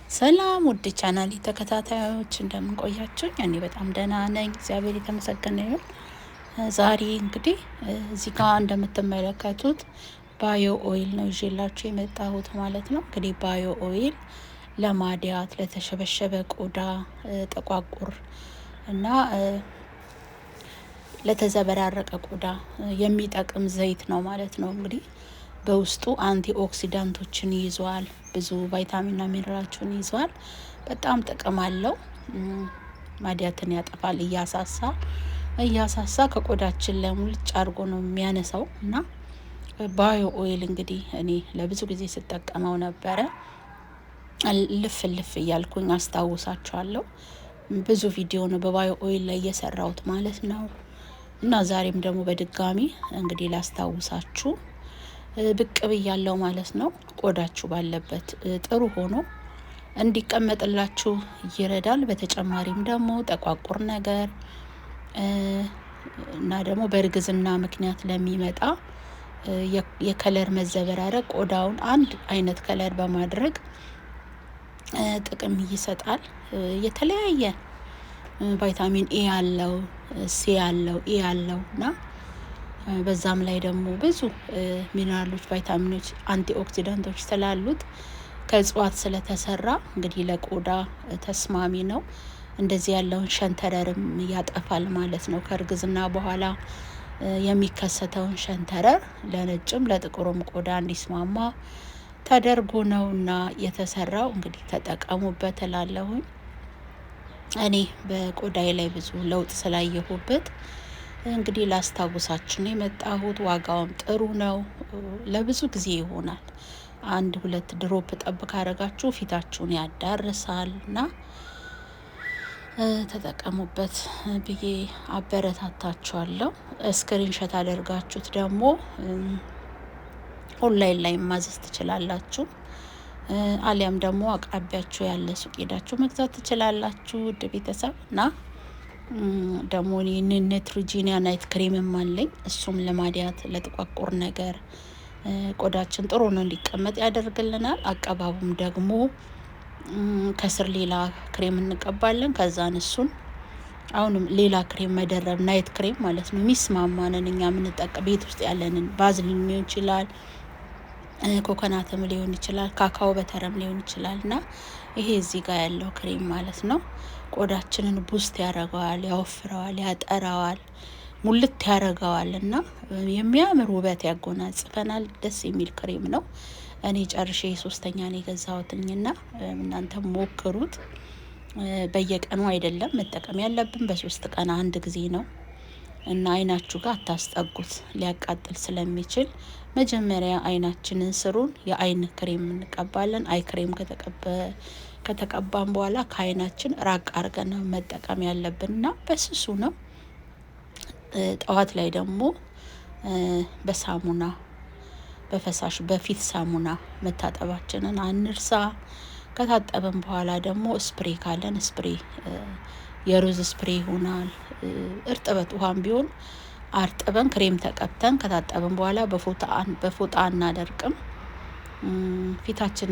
ሰላም ውድ ቻናል ተከታታዮች እንደምን ቆያችሁ? እኔ በጣም ደህና ነኝ፣ እግዚአብሔር የተመሰገነ ይሁን። ዛሬ እንግዲህ እዚህ ጋር እንደምትመለከቱት ባዮ ኦይል ነው ይዤላችሁ የመጣሁት ማለት ነው። እንግዲህ ባዮ ኦይል ለማዲያት፣ ለተሸበሸበ ቆዳ፣ ጠቋቁር እና ለተዘበራረቀ ቆዳ የሚጠቅም ዘይት ነው ማለት ነው። እንግዲህ በውስጡ አንቲ ኦክሲዳንቶችን ይዟል፣ ብዙ ቫይታሚንና ሚነራሎችን ይዟል። በጣም ጥቅም አለው። ማዲያትን ያጠፋል፣ እያሳሳ ከቆዳችን ላይ ሙልጭ አድርጎ ነው የሚያነሳው እና ባዮ ኦይል እንግዲህ እኔ ለብዙ ጊዜ ስጠቀመው ነበረ። ልፍ እያልኩኝ አስታውሳችኋለሁ። ብዙ ቪዲዮ ነው በባዮ ኦይል ላይ እየሰራሁት ማለት ነው። እና ዛሬም ደግሞ በድጋሚ እንግዲህ ላስታውሳችሁ ብቅ ብያለሁ ማለት ነው። ቆዳችሁ ባለበት ጥሩ ሆኖ እንዲቀመጥላችሁ ይረዳል። በተጨማሪም ደግሞ ጠቋቁር ነገር እና ደግሞ በእርግዝና ምክንያት ለሚመጣ የከለር መዘበራረቅ ቆዳውን አንድ አይነት ከለር በማድረግ ጥቅም ይሰጣል። የተለያየ ቫይታሚን ኤ ያለው፣ ሲ ያለው፣ ኢ ያለው እና በዛም ላይ ደግሞ ብዙ ሚነራሎች፣ ቫይታሚኖች፣ አንቲ ኦክሲዳንቶች ስላሉት ከእጽዋት ስለተሰራ እንግዲህ ለቆዳ ተስማሚ ነው። እንደዚህ ያለውን ሸንተረርም ያጠፋል ማለት ነው። ከእርግዝና በኋላ የሚከሰተውን ሸንተረር ለነጭም ለጥቁርም ቆዳ እንዲስማማ ተደርጎ ነው እና የተሰራው። እንግዲህ ተጠቀሙበት እላለሁኝ። እኔ በቆዳዬ ላይ ብዙ ለውጥ ስላየሁበት እንግዲህ ላስታውሳችሁ ነው የመጣሁት። ዋጋውም ጥሩ ነው። ለብዙ ጊዜ ይሆናል። 1-2 ድሮፕ ጠብ ካረጋችሁ ፊታችሁን ያዳርሳል እና ተጠቀሙበት ብዬ አበረታታችኋለሁ። ስክሪንሾት አድርጋችሁት ደግሞ ኦንላይን ላይ ማዘዝ ትችላላችሁ። አሊያም ደግሞ አቅራቢያችሁ ያለ ሱቅ ሄዳችሁ መግዛት ትችላላችሁ። ውድ ቤተሰብ እና ደግሞ እኔ ኔትሮጂኒያ ናይት ክሬምም አለኝ። እሱም ለማዲያት ለጥቋቁር ነገር ቆዳችን ጥሩ ነው እንዲቀመጥ ያደርግልናል። አቀባቡም ደግሞ ከስር ሌላ ክሬም እንቀባለን። ከዛን እሱን አሁንም ሌላ ክሬም መደረብ ናይት ክሬም ማለት ነው። የሚስማማንን እኛ የምንጠቀም ቤት ውስጥ ያለንን ባዝሊን ሊሆን ይችላል፣ ኮኮናትም ሊሆን ይችላል፣ ካካኦ በተረም ሊሆን ይችላል እና ይሄ እዚህ ጋር ያለው ክሬም ማለት ነው ቆዳችንን ቡስት ያደርገዋል፣ ያወፍረዋል፣ ያጠራዋል፣ ሙልት ያደርገዋል እና የሚያምር ውበት ያጎናጽፈናል። ደስ የሚል ክሬም ነው። እኔ ጨርሼ 3ኛ ነው የገዛሁትኝና እናንተም ሞክሩት። በየቀኑ አይደለም መጠቀም ያለብን፣ በ3 ቀን አንድ ጊዜ ነው እና አይናችሁ ጋር አታስጠጉት ሊያቃጥል ስለሚችል። መጀመሪያ አይናችንን ስሩን የአይን ክሬም እንቀባለን። አይ ክሬም ከተቀባን በኋላ ከአይናችን ራቅ አድርገን መጠቀም ያለብንና በስሱ ነው። ጠዋት ላይ ደግሞ በሳሙና በፈሳሽ በፊት ሳሙና መታጠባችንን አንርሳ። ከታጠበን በኋላ ደግሞ ስፕሬ ካለን ስፕሬ የሩዝ ስፕሬ ይሆናል። እርጥበት ውሃም ቢሆን አርጥበን ክሬም ተቀብተን ከታጠበን በኋላ በፎጣ እናደርቅም ፊታችን